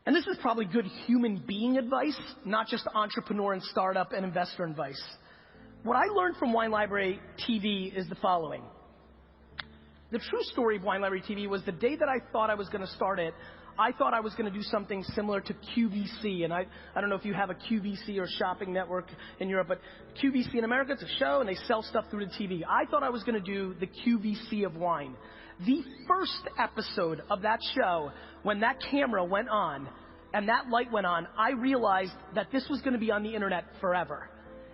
And this is probably good human being advice, not just entrepreneur and startup and investor advice. What I learned from Wine Library TV is the following. The true story of Wine Library TV was the day that I thought I was going to start it, I thought I was going to do something similar to QVC. And I don't know if you have a QVC or shopping network in Europe, but QVC in America, it's a show and they sell stuff through the TV. I thought I was going to do the QVC of wine. The first episode of that show, when that camera went on and that light went on, I realized that this was going to be on the internet forever.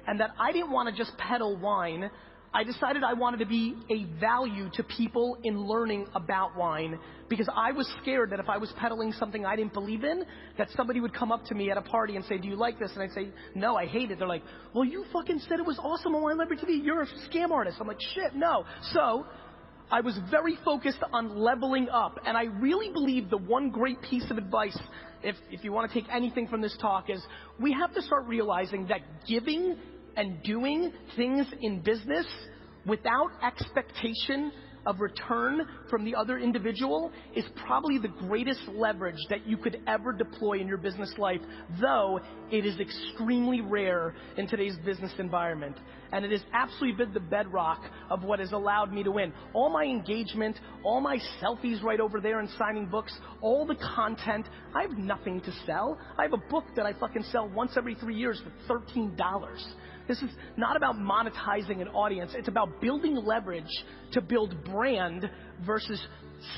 And that I didn't want to just peddle wine. I decided I wanted to be a value to people in learning about wine, because I was scared that if I was peddling something I didn't believe in, that somebody would come up to me at a party and say, do you like this? And I'd say, no, I hate it. They're like, well, you fucking said it was awesome on Wine Library TV. You're a scam artist. I'm like, shit, no. So I was very focused on leveling up. And I really believe the one great piece of advice, if you want to take anything from this talk, is we have to start realizing that giving and doing things in business without expectation of return from the other individual is probably the greatest leverage that you could ever deploy in your business life, though it is extremely rare in today's business environment. And it has absolutely been the bedrock of what has allowed me to win. All my engagement, all my selfies right over there and signing books, all the content, I have nothing to sell. I have a book that I fucking sell once every 3 years for $13. This is not about monetizing an audience. It's about building leverage to build brand versus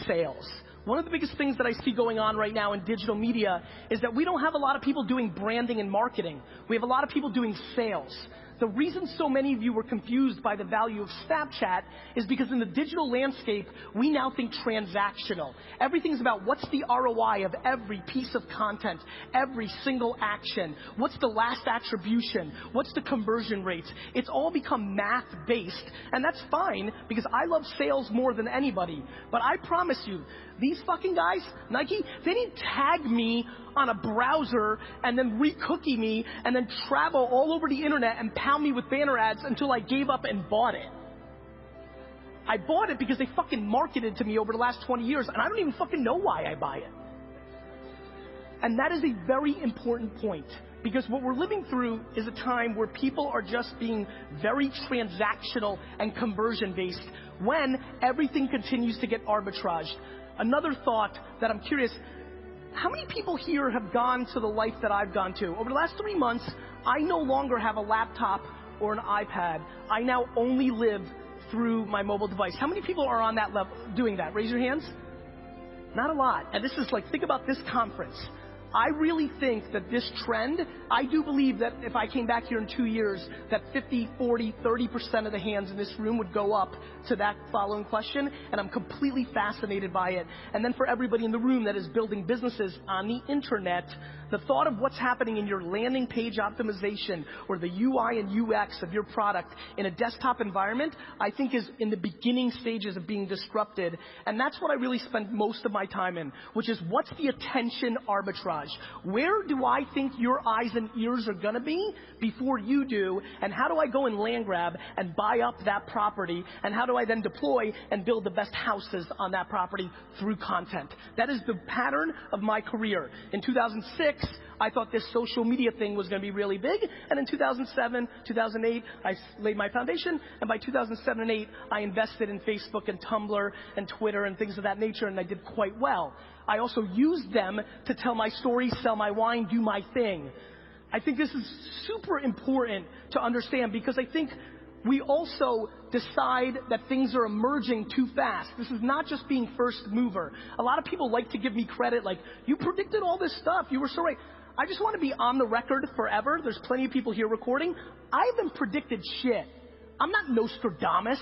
sales. One of the biggest things that I see going on right now in digital media is that we don't have a lot of people doing branding and marketing. We have a lot of people doing sales. The reason so many of you were confused by the value of Snapchat is because in the digital landscape, we now think transactional. Everything's about what's the ROI of every piece of content, every single action. What's the last attribution? What's the conversion rates? It's all become math-based, and that's fine because I love sales more than anybody. But I promise you, these fucking guys, Nike, they didn't tag me on a browser and then re-cookie me and then travel all over the internet and pound me with banner ads until I gave up and bought it. I bought it because they fucking marketed to me over the last 20 years, and I don't even fucking know why I buy it. And that is a very important point, because what we're living through is a time where people are just being very transactional and conversion based when everything continues to get arbitraged. Another thought that I'm curious, how many people here have gone to the life that I've gone to? Over the last 3 months, I no longer have a laptop or an iPad. I now only live through my mobile device. How many people are on that level doing that? Raise your hands. Not a lot. And this is like, think about this conference. I really think that this trend, I do believe that if I came back here in 2 years, that 50, 40, 30% of the hands in this room would go up to that following question, and I'm completely fascinated by it. And then for everybody in the room that is building businesses on the internet, the thought of what's happening in your landing page optimization or the UI and UX of your product in a desktop environment, I think is in the beginning stages of being disrupted. And that's what I really spend most of my time in, which is what's the attention arbitrage? Where do I think your eyes and ears are gonna be before you do? And how do I go and land grab and buy up that property? And how do I then deploy and build the best houses on that property through content? That is the pattern of my career. In 2006, I thought this social media thing was going to be really big, and in 2007, 2008, I laid my foundation, and by 2007 and 2008, I invested in Facebook and Tumblr and Twitter and things of that nature, and I did quite well. I also used them to tell my story, sell my wine, do my thing. I think this is super important to understand, because I think we also decide that things are emerging too fast. This is not just being first mover. A lot of people like to give me credit, like, you predicted all this stuff, you were so right. I just want to be on the record forever. There's plenty of people here recording. I haven't predicted shit. I'm not Nostradamus.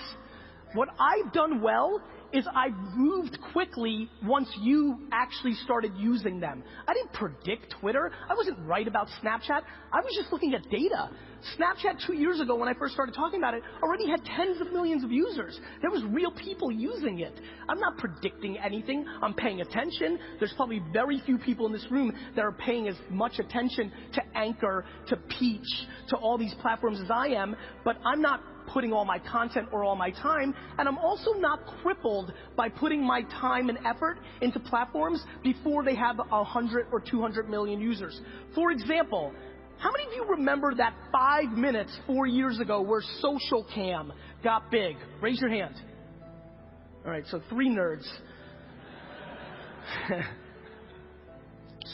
What I've done well is I've moved quickly once you actually started using them. I didn't predict Twitter. I wasn't right about Snapchat. I was just looking at data. Snapchat 2 years ago, when I first started talking about it, already had tens of millions of users. There was real people using it. I'm not predicting anything. I'm paying attention. There's probably very few people in this room that are paying as much attention to Anchor, to Peach, to all these platforms as I am, but I'm not putting all my content or all my time, and I'm also not crippled by putting my time and effort into platforms before they have 100 or 200 million users. For example, how many of you remember that 5 minutes 4 years ago where social cam got big? Raise your hand. All right, so 3 nerds.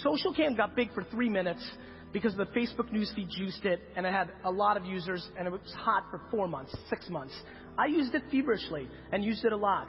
Social cam got big for 3 minutes because the Facebook newsfeed juiced it, and it had a lot of users, and it was hot for 4 months, 6 months. I used it feverishly and used it a lot.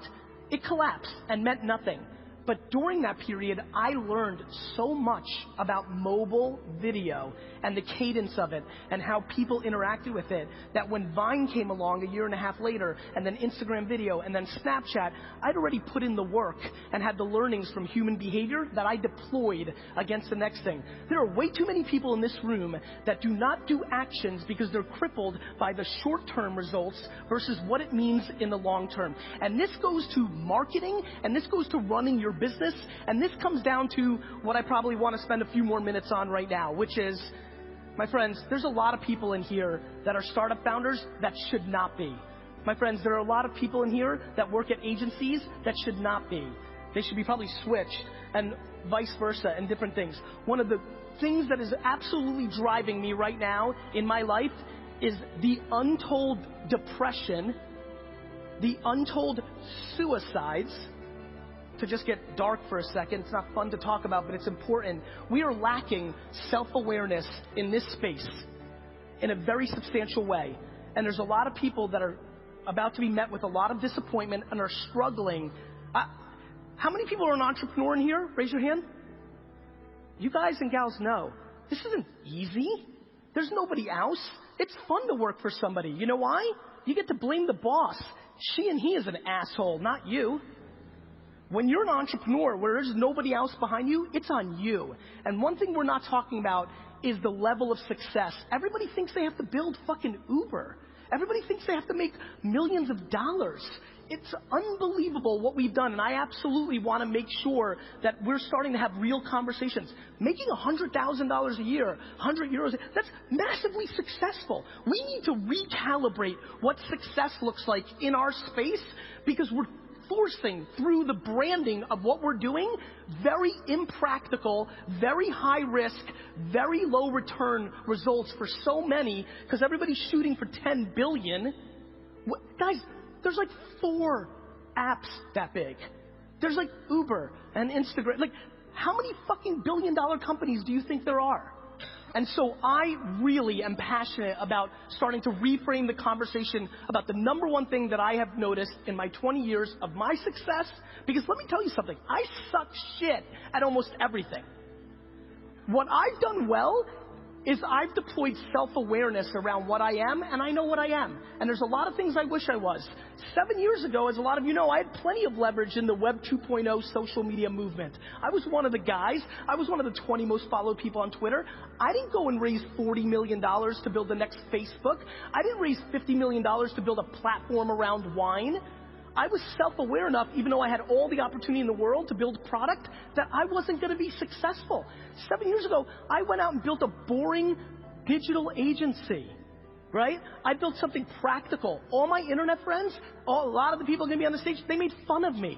It collapsed and meant nothing. But during that period, I learned so much about mobile video and the cadence of it and how people interacted with it, that when Vine came along a year and a half later, and then Instagram video, and then Snapchat, I'd already put in the work and had the learnings from human behavior that I deployed against the next thing. There are way too many people in this room that do not do actions because they're crippled by the short-term results versus what it means in the long term. And this goes to marketing, and this goes to running your business, and this comes down to what I probably want to spend a few more minutes on right now, which is, my friends, there's a lot of people in here that are startup founders that should not be. My friends, there are a lot of people in here that work at agencies that should not be. They should be probably switched, and vice versa, and different things. One of the things that is absolutely driving me right now in my life is the untold depression, the untold suicides. To just get dark for a second, it's not fun to talk about, but it's important. We are lacking self-awareness in this space in a very substantial way. And there's a lot of people that are about to be met with a lot of disappointment and are struggling. How many people are an entrepreneur in here? Raise your hand. You guys and gals know, this isn't easy. There's nobody else. It's fun to work for somebody. You know why? You get to blame the boss. She and he is an asshole, not you. When you're an entrepreneur where there's nobody else behind you, it's on you. And one thing we're not talking about is the level of success. Everybody thinks they have to build fucking Uber. Everybody thinks they have to make millions of dollars. It's unbelievable what we've done, and I absolutely want to make sure that we're starting to have real conversations. Making $100,000 a year, 100 euros, that's massively successful. We need to recalibrate what success looks like in our space, because we're forcing through the branding of what we're doing very impractical, very high risk, very low return results for so many, because everybody's shooting for 10 billion. Guys, there's like 4 apps that big. There's like Uber and Instagram. Like, how many fucking billion-dollar companies do you think there are? And so I really am passionate about starting to reframe the conversation about the number one thing that I have noticed in my 20 years of my success. Because let me tell you something, I suck shit at almost everything. What I've done well is I've deployed self-awareness around what I am, and I know what I am. And there's a lot of things I wish I was. 7 years ago, as a lot of you know, I had plenty of leverage in the Web 2.0 social media movement. I was one of the guys. I was one of the 20 most followed people on Twitter. I didn't go and raise $40 million to build the next Facebook. I didn't raise $50 million to build a platform around wine. I was self-aware enough, even though I had all the opportunity in the world to build product, that I wasn't going to be successful. 7 years ago, I went out and built a boring digital agency, right? I built something practical. All my internet friends, a lot of the people going to be on the stage, they made fun of me.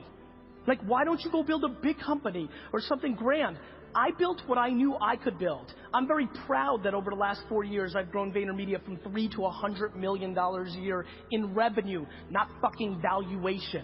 Like, why don't you go build a big company or something grand? I built what I knew I could build. I'm very proud that over the last 4 years, I've grown VaynerMedia from $3 to $100 million a year in revenue, not fucking valuation.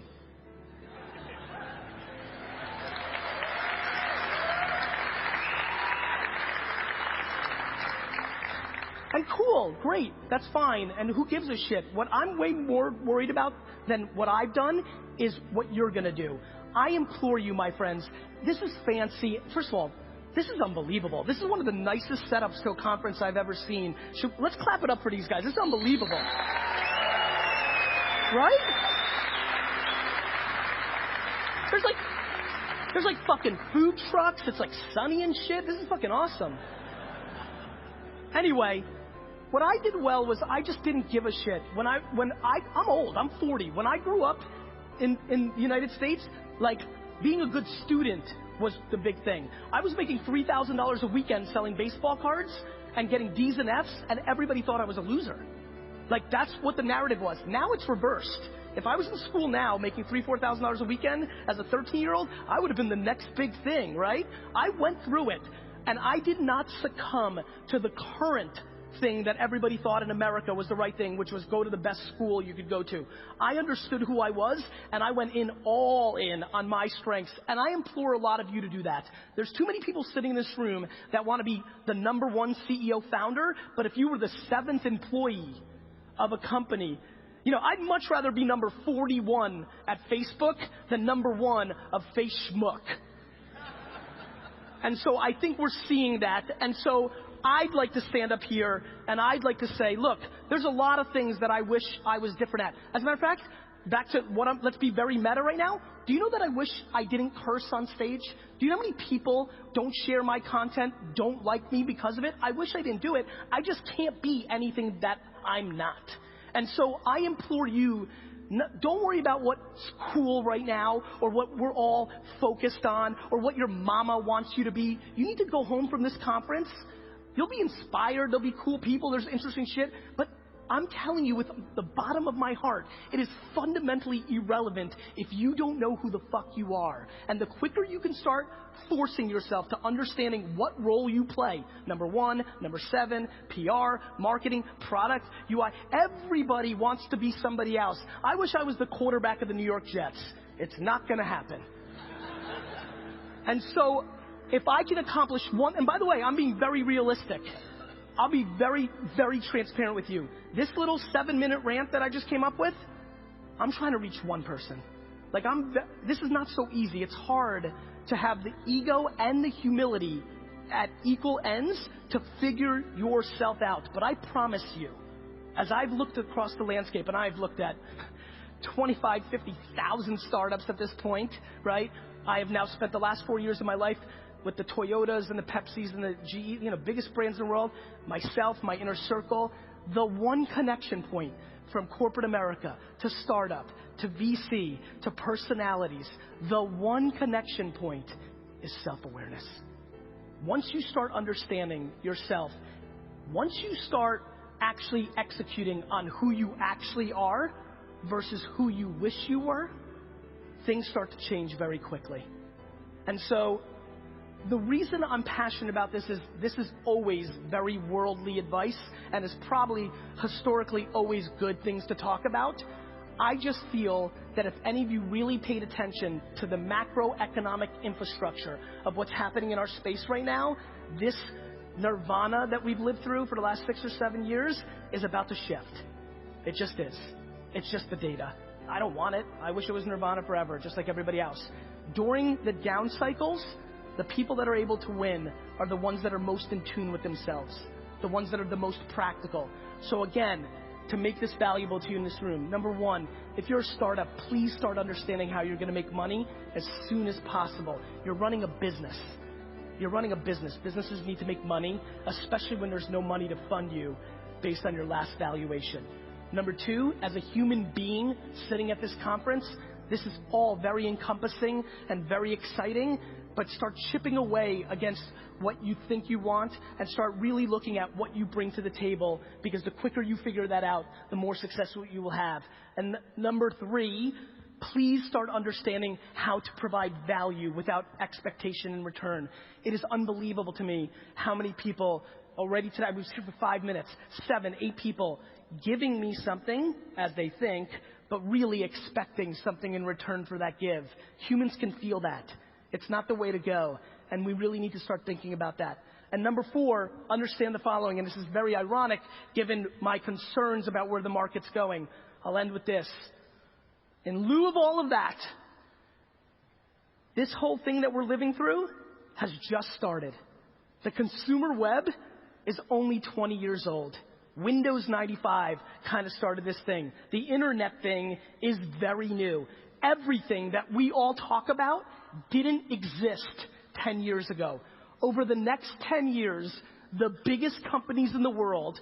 And cool, great, that's fine, and who gives a shit? What I'm way more worried about than what I've done is what you're gonna do. I implore you, my friends, this is fancy. First of all, this is unbelievable. This is one of the nicest setups to a conference I've ever seen. Let's clap it up for these guys. This is unbelievable. Right? There's like fucking food trucks. It's like sunny and shit. This is fucking awesome. Anyway, what I did well was I just didn't give a shit. I'm old, I'm 40. When I grew up in the United States, like, being a good student was the big thing. I was making $3,000 a weekend selling baseball cards and getting D's and F's, and everybody thought I was a loser. Like, that's what the narrative was. Now it's reversed. If I was in school now making $3,000, $4,000 a weekend as a 13-year-old, I would have been the next big thing, right? I went through it, and I did not succumb to the current thing that everybody thought in America was the right thing, which was go to the best school you could go to. I understood who I was, and I went all in on my strengths, and I implore a lot of you to do that. There's too many people sitting in this room that want to be the #1 CEO founder, but if you were the 7th employee of a company, you know, I'd much rather be number 41 at Facebook than #1 of Facebook. And so I think we're seeing that. And so I'd like to stand up here and I'd like to say, look, there's a lot of things that I wish I was different at. As a matter of fact, back to let's be very meta right now. Do you know that I wish I didn't curse on stage? Do you know how many people don't share my content, don't like me because of it? I wish I didn't do it. I just can't be anything that I'm not. And so I implore you, don't worry about what's cool right now or what we're all focused on or what your mama wants you to be. You need to go home from this conference. You'll be inspired. There'll be cool people. There's interesting shit. But I'm telling you with the bottom of my heart, it is fundamentally irrelevant if you don't know who the fuck you are. And the quicker you can start forcing yourself to understanding what role you play, #1, #7, PR, marketing, product, UI, everybody wants to be somebody else. I wish I was the quarterback of the New York Jets. It's not gonna happen. And so, if I can accomplish one, and by the way, I'm being very realistic. I'll be very, very transparent with you. This little 7-minute rant that I just came up with, I'm trying to reach one person. Like, this is not so easy. It's hard to have the ego and the humility at equal ends to figure yourself out. But I promise you, as I've looked across the landscape, and I've looked at 25, 50,000 startups at this point, right? I have now spent the last 4 years of my life with the Toyotas and the Pepsis and the GE, you know, biggest brands in the world, myself, my inner circle. The one connection point from corporate America to startup to VC to personalities, the one connection point is self-awareness. Once you start understanding yourself, once you start actually executing on who you actually are versus who you wish you were, things start to change very quickly. And so, the reason I'm passionate about this is always very worldly advice and is probably historically always good things to talk about. I just feel that if any of you really paid attention to the macroeconomic infrastructure of what's happening in our space right now, this nirvana that we've lived through for the last 6 or 7 years is about to shift. It just is. It's just the data. I don't want it. I wish it was nirvana forever, just like everybody else. During the down cycles, the people that are able to win are the ones that are most in tune with themselves, the ones that are the most practical. So again, to make this valuable to you in this room, #1, if you're a startup, please start understanding how you're going to make money as soon as possible. You're running a business. You're running a business. Businesses need to make money, especially when there's no money to fund you based on your last valuation. #2, as a human being sitting at this conference, this is all very encompassing and very exciting, but start chipping away against what you think you want and start really looking at what you bring to the table, because the quicker you figure that out, the more successful you will have. And #3, please start understanding how to provide value without expectation in return. It is unbelievable to me how many people already today, I was here for 5 minutes, 7, 8 people giving me something as they think, but really expecting something in return for that give. Humans can feel that. It's not the way to go, and we really need to start thinking about that. And #4, understand the following, and this is very ironic given my concerns about where the market's going. I'll end with this. In lieu of all of that, this whole thing that we're living through has just started. The consumer web is only 20 years old. Windows 95 kind of started this thing. The internet thing is very new. Everything that we all talk about didn't exist 10 years ago. Over the next 10 years, the biggest companies in the world,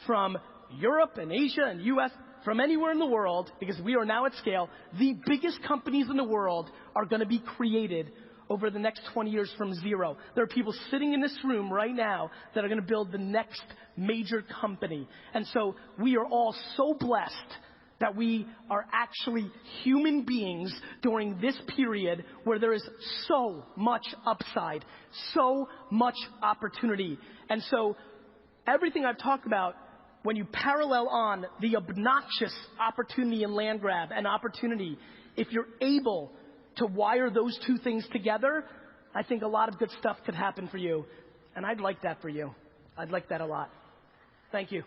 from Europe and Asia and US, from anywhere in the world, because we are now at scale, the biggest companies in the world are going to be created over the next 20 years from zero. There are people sitting in this room right now that are gonna build the next major company. And so we are all so blessed that we are actually human beings during this period where there is so much upside, so much opportunity. And so everything I've talked about, when you parallel on the obnoxious opportunity and land grab and opportunity, if you're able to wire those two things together, I think a lot of good stuff could happen for you. And I'd like that for you. I'd like that a lot. Thank you.